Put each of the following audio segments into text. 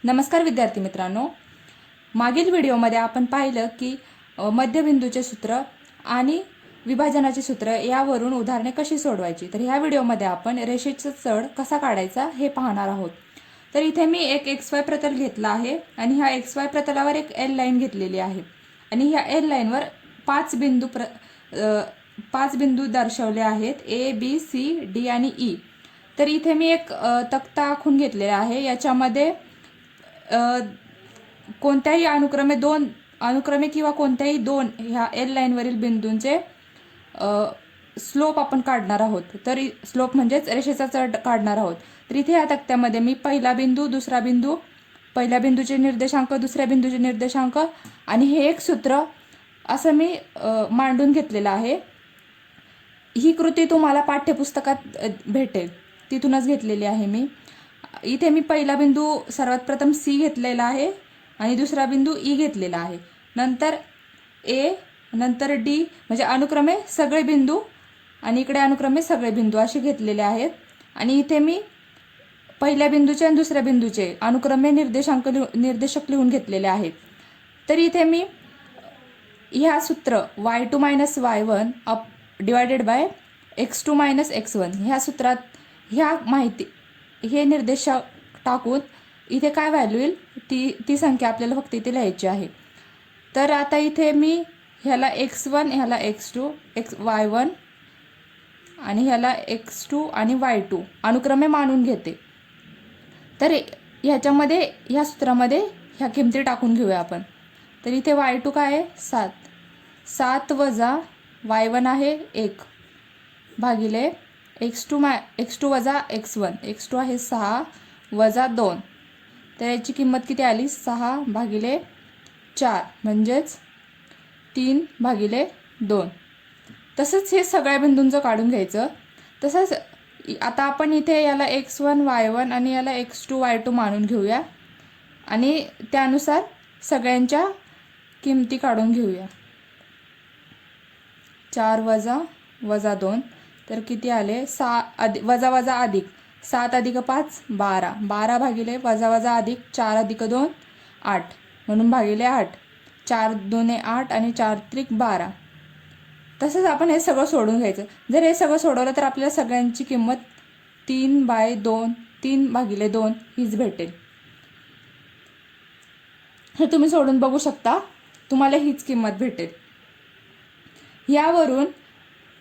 नमस्कार विद्यार्थी मित्रांनो, मागील व्हिडिओमध्ये आपण पाहिलं की मध्यबिंदूचे सूत्र आणि विभाजनाचे सूत्र यावरून उदाहरणे कशी सोडवायची। तर ह्या व्हिडिओमध्ये आपण रेषेचा चढ कसा काढायचा हे पाहणार आहोत। तर इथे मी एक XY प्रतल घेतला आहे आणि ह्या XY प्रतलावर एक L लाईन घेतलेली आहे आणि ह्या L लाईनवर पाच बिंदू दर्शवले आहेत A B C D आणि E। तर इथे मी एक तक्ता आखून घेतलेला आहे। याच्यामध्ये कोणत्याही अनुक्रमे किंवा कोणत्याही दोन ह्या L लाईनवरील बिंदूंचे स्लोप आपण काढणार आहोत। तर स्लोप म्हणजेच रेषेचा चढ काढणार आहोत। तर इथे या तक्त्यामध्ये मी पहिला बिंदू, दुसरा बिंदू, पहिल्या बिंदूचे निर्देशांक, दुसऱ्या बिंदूचे निर्देशांक आणि हे एक सूत्र असं मी मांडून घेतलेलं आहे। ही कृती तुम्हाला पाठ्यपुस्तकात भेटेल, तिथूनच घेतलेली आहे मी। इथे मी पहिला बिंदू सर्वात प्रथम C घेतलेला आहे आणि दुसरा बिंदू E घेतलेला आहे, नंतर A, नंतर D, म्हणजे अनुक्रमे सगळे बिंदू आणि इकडे अनुक्रमे सगळे बिंदू असे घेतलेले आहेत। आणि इथे मी पहिल्या बिंदूचे आणि दुसऱ्या बिंदूचे अनुक्रमे निर्देशक लिहून घेतलेले आहेत। तर इथे मी ह्या सूत्र y2 - y1 divided by x2 - x1 ह्या सूत्रात ह्या माहिती हे निर्देशक टाकून इथे काय व्हॅल्यू येईल ती संख्या आपल्याला फक्त इथे लिहायची आहे। तर आता इथे मी ह्याला x1, ह्याला x2, y1 आणि ह्याला x2 आणि y2 अनुक्रमे मानून घेते। तर ह्याच्यामध्ये ह्या सूत्रामध्ये ह्या किमती टाकून घेऊया आपण। तर इथे y2 काय आहे 7 वजा y1 आहे 1 भागिले x2 वजा x1, x2 आहे 6 वजा 2, तर याची किंमत किती आली 6 भागिले 4 म्हणजेच 3 भागिले 2। तसंच हे सगळ्या बिंदूंचं काढून घ्यायचं। तसंच आता आपण इथे याला x1 y1 आणि याला x2 y2 मानून घेऊया आणि त्यानुसार सगळ्यांच्या किमती काढून घेऊया। 4 वजा 2 तर किती आले 6 वजा वजा अधिक 7 अधिक 5 12, 12 भागिले वजा वजा अधिक 4 अधिक 2 8 म्हणून भागिले 8, 4 2 8 आणि 4 त्रिक 12। तसंच आपण हे सगळं सोडून घ्यायचं। जर हे सगळं सोडवलं तर आपल्याला सगळ्यांची किंमत 3/2 3 भागिले 2 हीच भेटेल। हे तुम्ही सोडून बघू शकता, तुम्हाला हीच किंमत भेटेल। यावरून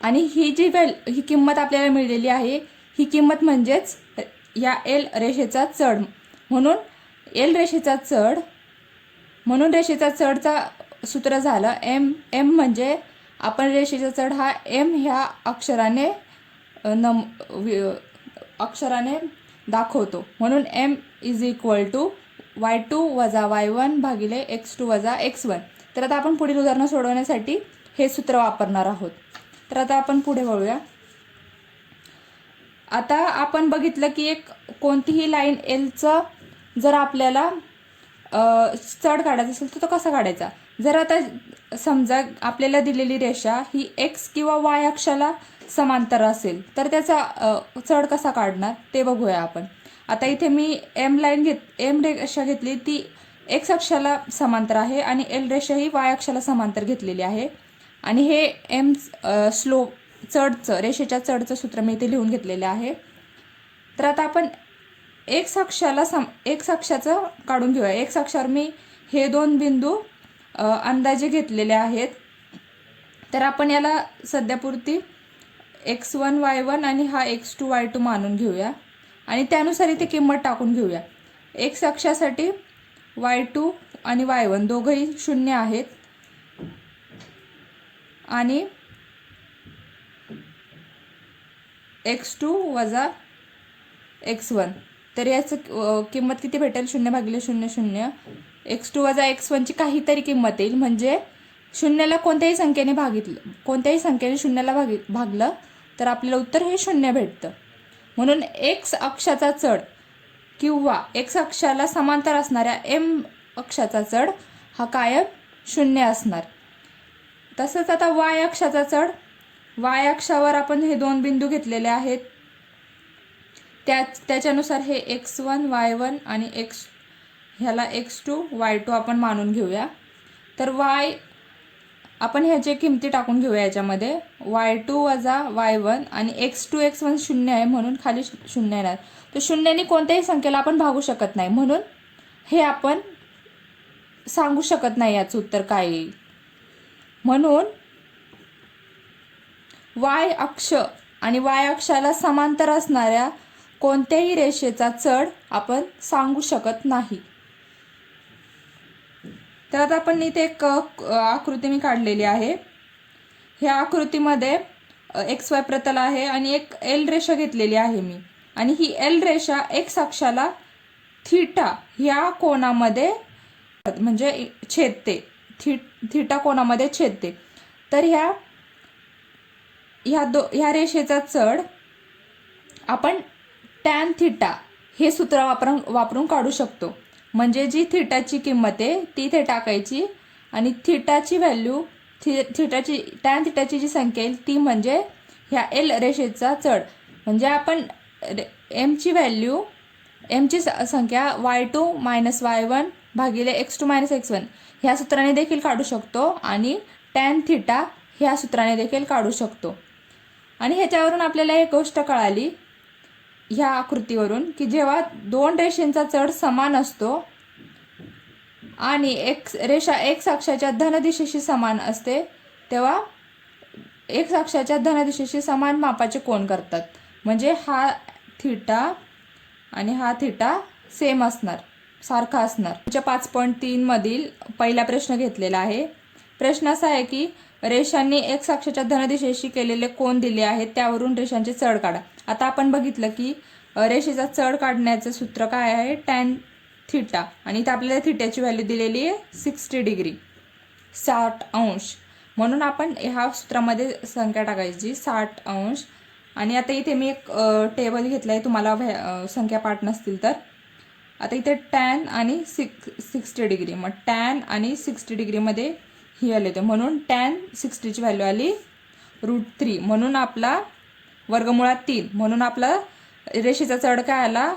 आणि ही किंमत आपल्याला मिळालेली आहे, ही किंमत म्हणजेच या L रेषेचा चढ म्हणून रेषेचा चढचा सूत्र झालं m म्हणजे आपण रेषेचा चढ हा m ह्या अक्षराने दाखवतो, म्हणून m = y2 वजा y1 भागिले x2 वजा x1। तर आता आपण पुढील उदाहरण सोडवण्यासाठी हे सूत्र वापरणार आहोत। तर आता आपण पुढे वळूया। आता आपण बघितलं की एक कोणतीही लाईन Lचं जर आपल्याला चढ काढायचा असेल तर तो कसा काढायचा। जर आता समजा आपल्याला दिलेली रेषा ही x किंवा y अक्षाला समांतर असेल तर त्याचा चढ कसा काढणार ते बघूया आपण। आता इथे मी m रेषा घेतली, ती x अक्षाला समांतर आहे आणि L रेषा ही y अक्षाला समांतर घेतलेली आहे आणि हे m रेषेच्या चढचं सूत्र मी इथे लिहून घेतलेले आहे। तर आता आपण x अक्षाचं काढून घेऊया। x अक्षावर मी हे दोन बिंदू अंदाजे घेतलेले आहेत। तर आपण याला सध्यापुरती x1 y1 आणि हा x2 y2 मानून घेऊया आणि त्यानुसार इथे किंमत टाकून घेऊया। x अक्षासाठी y2 आणि y1 दोघंही 0 आहेत आणि x2 वजा x1, तर याचं किंमत किती भेटेल 0 भागिले 0 0, x2 वजा x1 ची काहीतरी किंमत येईल, म्हणजे शून्याला कोणत्याही संख्येने 0ला भागलं तर आपल्याला उत्तर हे 0 भेटतं। म्हणून x अक्षाचा चढ किंवा x अक्षाला समांतर असणाऱ्या m अक्षाचा चढ हा कायम 0 असणार। तसंच आता y अक्षाचा चढ, y अक्षावर आपण हे दोन बिंदू घेतलेले आहेत, त्याच्यानुसार हे x1 y1 आणि ह्याला x2 y2 आपण मानून घेऊया. तर y आपण ह्याचे किमती टाकून घेऊया याच्यामध्ये. y2 वजा y1 आणि x2 x1 शून्य आहे म्हणून खाली शून्य येणार. तर शून्याने कोणत्याही संख्येला आपण भागू शकत नाही, म्हणून हे आपण सांगू शकत नाही याचं उत्तर काय येईल. म्हणून y अक्ष आणि y अक्षाला समांतर असणाऱ्या कोणत्याही रेषेचा चढ आपण सांगू शकत नाही. तर आता आपण इथे एक आकृती मी काढलेली आहे. ह्या आकृतीमध्ये XY प्रतल आहे आणि एक एल रेषा घेतलेली आहे मी, आणि ही एल रेषा एक्स अक्षाला थीटा ह्या कोनामध्ये म्हणजे छेदते, थीटा कोनामध्ये छेदते. तर ह्या रेषेचा चढ आपण टॅन थीटा हे सूत्र वापरून काढू शकतो. म्हणजे जी थीटाची किंमत आहे ती इथे टाकायची आणि थीटाची व्हॅल्यू टॅन थीटाची जी संख्या येईल ती म्हणजे ह्या एल रेषेचा चढ. म्हणजे आपण एमची व्हॅल्यू, एमची संख्या y2 मायनस y1 भागिले x2 मायनस x1 ह्या सूत्राने देखील काढू शकतो आणि टॅन थीटा ह्या सूत्राने देखील काढू शकतो. आणि ह्याच्यावरून आपल्याला एक गोष्ट कळाली ह्या आकृतीवरून की जेव्हा दोन रेषांचा चढ समान असतो आणि रेषा एक्स अक्षाच्या धन दिशेशी समान असते तेव्हा एक्स अक्षाच्या धन दिशेशी समान मापाचे कोन करतात. म्हणजे हा थीटा आणि हा थीटा सेम असणार, सारखा असणार. 5.3 मधील पहिला प्रश्न घेतलेला आहे. प्रश्न असा आहे की रेषांनी एक्स अक्षाच्या धन दिशेशी केलेले कोन दिले आहेत, त्यावरून रेषांचे चढ काढा. आता आपण बघितलं की रेषेचा चढ काढण्याचं सूत्र काय आहे, टॅन थीटा, आणि इथे आपल्याला थीटाची व्हॅल्यू दिलेली आहे 60 डिग्री, 60 अंश. म्हणून आपण ह्या सूत्रामध्ये संख्या टाकायची 60 अंश. आणि आता इथे मी एक टेबल घेतलं आहे, तुम्हाला संख्या पाठ नसतील तर. आता इथे टॅन आणि 60 डिग्री, मग टॅन आणि 60 डिग्रीमध्ये ही व्हॅल्यू येते, म्हणून टॅन 60ची व्हॅल्यू आली √3, म्हणून आपला वर्गमुळात 3, म्हणून आपला रेषेचा चढ काय आला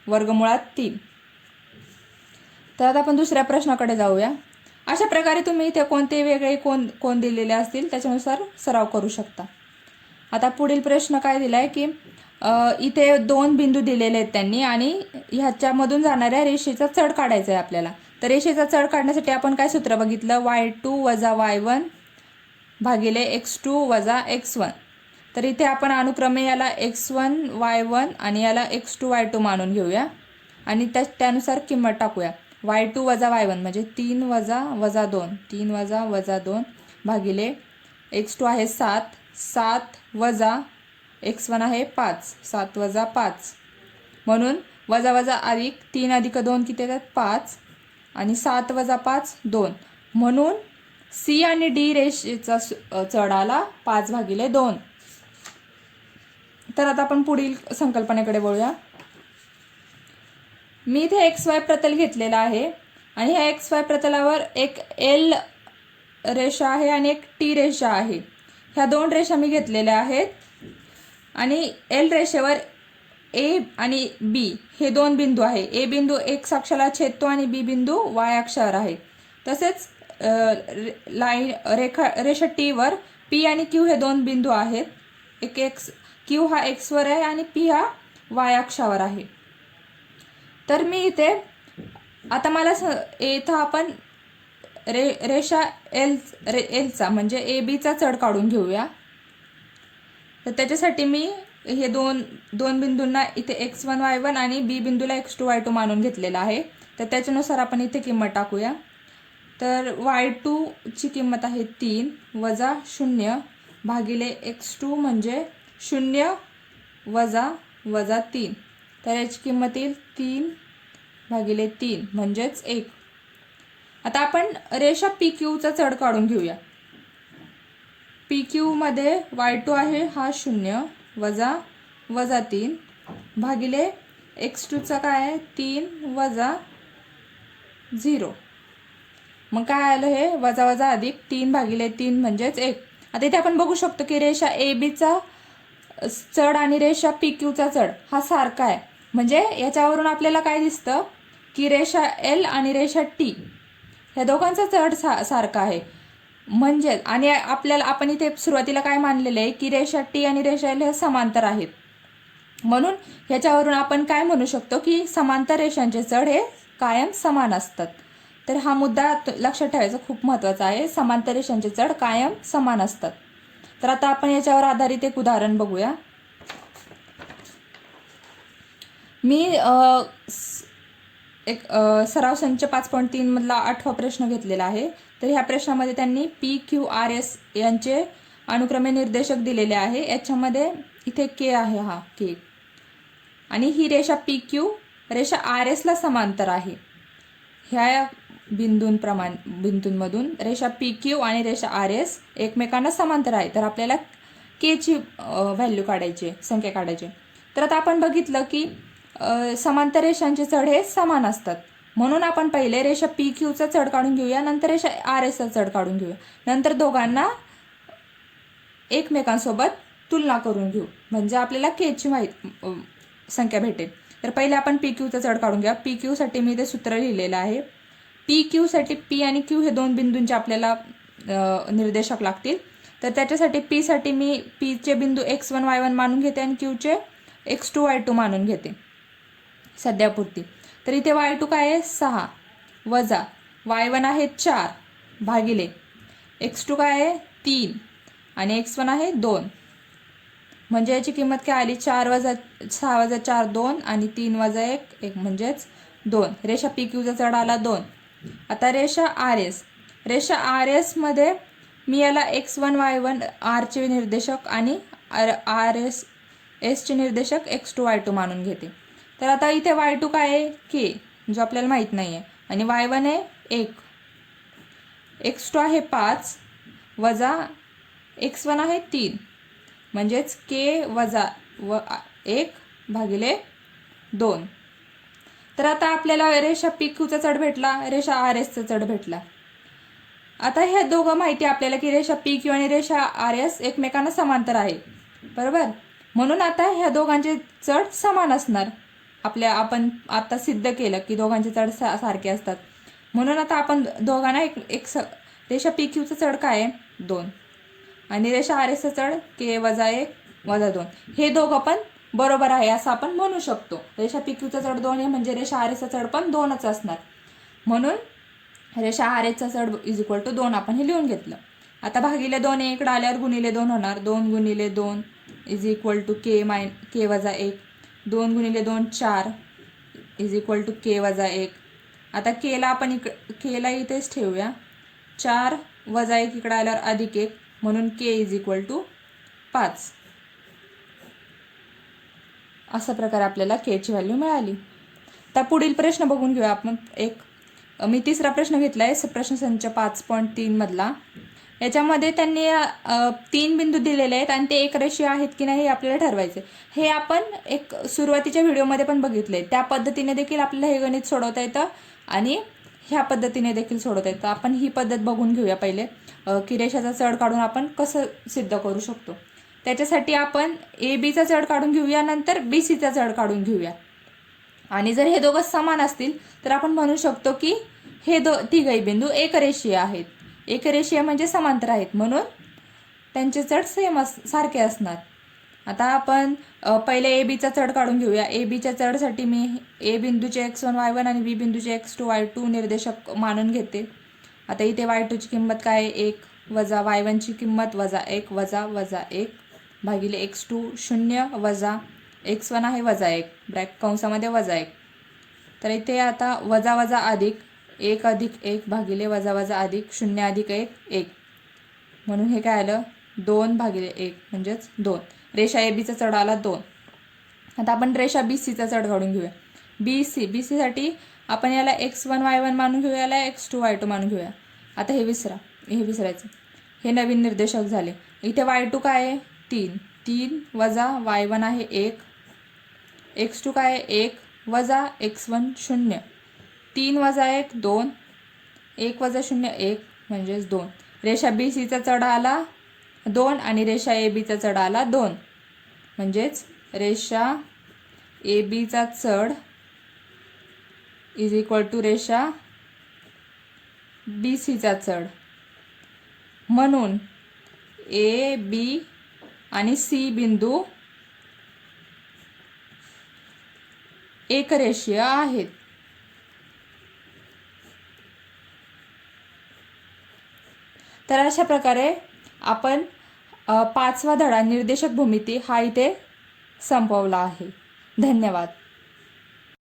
वर्गमुळात 3. तर आता आपण दुसऱ्या प्रश्नाकडे जाऊया. अशा प्रकारे तुम्ही इथे कोणते वेगळे कोन दिलेले असतील त्याच्यानुसार सराव करू शकता. आता पुढील प्रश्न काय दिलाय की इथे 2 बिंदू दिलेले आहेत त्यांनी आणि ह्याच्यामधून जाणाऱ्या रेषेचा चढ काढायचा आहे आपल्याला. तर रेषेचा चढ काढण्यासाठी आपण काय सूत्र बघितलं, y2 वजा y1 भागिले x2 वजा x1. तर इथे आपण अनुक्रमे याला x1 y1 आणि याला x2 y2 मानून घेऊया आणि त्यानुसार किंमत टाकूया. y2 वजा y1 म्हणजे 3 वजा वजा 2, 3 वजा वजा 2 भागिले x2 आहे 7, 7 वजा x1 आहे 5, 7 वजा 5, म्हणून वजा वजा अधिक 3 अधिक 2 किती येतात 5, आणि 7 वजा 5 2, म्हणून सी आणि डी रेषेचा चढ आला 5/2. तर आता आपण पुढील संकल्पनेकडे वळूया. मी इथे XY प्रतल घेतलेला आहे आणि ह्या XY प्रतलावर एक एल रेषा आहे आणि एक टी रेषा आहे. ह्या 2 रेषा मी घेतलेल्या आहेत आणि एल रेषेवर ए आणि बी हे 2 बिंदू आहे. ए बिंदू एक्स अक्षाला छेदतो आणि बी बिंदू वाय अक्षावर आहे. तसेच रेषा टी वर पी आणि क्यू हे 2 बिंदू आहेत. एक एक्स क्यू हा एक्स वर आहे आणि पी हा वाय अक्षावर आहे. तर मी इथे आता मला इथं आपण रेषा एलचा म्हणजे ए बीचा चढ काढून घेऊया. तर त्याच्यासाठी मी हे दोन बिंदूंना इथे x1 y1 आणि बी बिंदूला x2 y2 मानून घेतलेला आहे. तर त्याच्यानुसार आपण इथे किंमत टाकूया. तर y2 ची किंमत आहे 3 वजा 0 भागिले x2 म्हणजे 0 वजा वजा 3. तर याची किंमत येईल 3/3 म्हणजेच 1. आता आपण रेषा PQ चा चढ काढून घेऊया. PQ मध्ये y2 आहे हा 0 वजा वजा 3 भागिले x2 चा काय आहे 3 वजा 0. मग काय आलं हे वजा वजा अधिक 3/3 म्हणजेच 1. आता इथे आपण बघू शकतो की रेषा AB चा चढ आणि रेषा PQ चा चढ हा सारखा आहे. म्हणजे याच्यावरून आपल्याला काय दिसतं की रेषा एल आणि रेषा टी ह्या दोघांचा चढ सारखा आहे. म्हणजे आणि आपण इथे सुरुवातीला काय मानलेलं आहे की रेषा टी आणि रेषा एल हे समांतर आहेत. म्हणून ह्याच्यावरून आपण काय म्हणू शकतो की समांतर रेषांचे चढ हे कायम समान असतात. तर हा मुद्दा लक्षात ठेवायचा खूप महत्त्वाचा आहे. समांतर रेषांचे चढ कायम समान असतात. तर आता आपण याच्यावर आधारित एक उदाहरण बघूया. मी एक सराव संच 5.3 मधला 8वा प्रश्न घेतलेला आहे. तर ह्या प्रश्नामध्ये त्यांनी PQRS यांचे अनुक्रमे निर्देशक दिलेले आहे. याच्यामध्ये इथे के आहे, हा के, आणि ही रेषा PQ रेषा RS ला समांतर आहे. ह्या बिंदूंमधून रेषा PQ आणि रेषा RS एकमेकांना समांतर आहे. तर आपल्याला के ची व्हॅल्यू काढायची, संख्या काढायची. तर आता आपण बघितलं की समांतर रेषांचे चढ हे समान असतात. म्हणून आपण पहिले रेषा PQचा चढ काढून घेऊया, नंतर रेषा RSचा चढ काढून घेऊया, नंतर दोघांना एकमेकांसोबत तुलना करून घेऊ, म्हणजे आपल्याला के ची संख्या भेटेल. तर पहिले आपण PQचा चढ काढून घ्या. PQ साठी मी ते सूत्र लिहिलेलं आहे. PQ साठी P आणि Q हे दोन बिंदूंचे आपल्याला निर्देशक लागतील. तर त्याच्यासाठी P साठी मी P चे बिंदू x1 y1 मानून घेते आणि Q चे x2 y2 मानून घेते सध्यापुरती. तर इथे y2 काय आहे 6 वजा y1 आहे 4 भागिले x2 काय आहे 3 आणि x1 आहे 2. म्हणजे याची किंमत काय आली 4 वजा 6 वजा 4 2 आणि 3 वजा 1 1 म्हणजेच 2. रेषा PQचा चढ आला 2. आता रेषा RS मध्ये मी याला x1 y1 R चे निर्देशक आणि RS चे निर्देशक x2 y2 मानून घेते. तर आता इथे y2 काय आहे k जो आपल्याला माहित नाहीये आणि y1 आहे 1, x2 आहे 5 वजा x1 आहे 3 म्हणजेच k वजा 1 भागिले 2. तर आता आपल्याला रेषा PQचा चढ भेटला, रेषा RSचा चढ भेटला. आता हे दोघं माहिती आपल्याला की रेषा PQ आणि रेषा RS एकमेकांना समांतर आहे, बरोबर. म्हणून आता ह्या दोघांचे चढ समान असणार. आपण आता सिद्ध केलं की दोघांचे चढ सारखे असतात. म्हणून आता आपण दोघांना रेषा PQचा चढ काय आहे 2 आणि रेषा RSचा चढ k वजा 1 वजा 2. हे दोघं पण बरोबर आहे असं आपण म्हणू शकतो. रेषा PQचा चढ 2 आहे म्हणजे रेषा RSचा चढ पण 2च असणार. म्हणून रेषा RSचा चढ = 2 आपण हे लिहून घेतलं. आता भागिले 2 इकडे आल्यावर गुणिले 2 होणार. 2 गुणिले 2 = k वजा 1. 2 गुणिले 2 4 = k वजा 1. आता केला आपण केला इथेच ठेवूया. 4 वजा 1 इकडे आल्यावर अधिक 1 म्हणून k = 5. अशा प्रकारे आपल्याला k ची व्हॅल्यू मिळाली. आता पुढील प्रश्न बघून घेऊया आपण. मी तिसरा प्रश्न घेतलाय प्रश्न संच 5.3 मधला. याच्यामध्ये त्यांनी 3 बिंदू दिलेले आहेत आणि ते एकरेषीय आहेत की नाही हे आपल्याला ठरवायचे. हे आपण एक सुरुवातीच्या व्हिडिओमध्ये पण बघितले. त्या पद्धतीने देखील आपल्याला हे गणित सोडवता येतं आणि ह्या पद्धतीने देखील सोडवता येतं. आपण ही पद्धत बघून घेऊया पहिले की रेषाचा चढ काढून आपण कसं सिद्ध करू शकतो. त्याच्यासाठी आपण ABचा चढ काढून घेऊया, नंतर BCचा चढ काढून घेऊया. आणि जर हे दोघं समान असतील तर आपण म्हणू शकतो की हे तिघही बिंदू एकरेषीय आहेत. एकरेषीय म्हणजे समांतर आहेत, म्हणून त्यांचे चढ सारखे असणार. आता आपण पहिले ABचा चढ काढून घेऊया. ABच्या चढसाठी मी A बिंदूचे x1 y1 आणि B बिंदूचे x2 y2 निर्देशक मानून घेते. आता इथे y2 ची किंमत काय आहे 1 वजा y1 ची किंमत वजा 1 वजा वजा 1 भागिले x2 0 वजा x1 आहे वजा 1 कंसामध्ये वजा 1. तर इथे आता वजा वजा अधिक 1 अधिक 1 भागिले वजा वजा अधिक 0 अधिक 1 1 म्हणून हे काय आलं 2 भागिले 1 म्हणजेच 2. रेषा ABचा चढ आला 2. आता आपण रेषा BCचा चढ काढून घेऊया. BC साठी आपण याला x1 y1 मानून घेऊया, याला x2 y2 मानून घेऊया. आता हे विसरायचं. हे नवीन निर्देशक झाले. इथे y2 काय आहे 3 वजा y1 आहे 1, x2 काय आहे 1 वजा x1 0, 3 वजा 1 2, 1 वजा 0 1 म्हणजेच 2. रेषा BCचा चढ आला 2 आणि रेषा ABचा चढ आला 2 म्हणजेच रेषा ABचा चढ इज इक्वल टू रेषा बी सीचा चढ. म्हणून ए बी आणि सी बिंदू एकरेषीय आहेत. तर अशा प्रकारे आपण 5वा धडा निर्देशक भूमिती हा इथे संपवला आहे. धन्यवाद.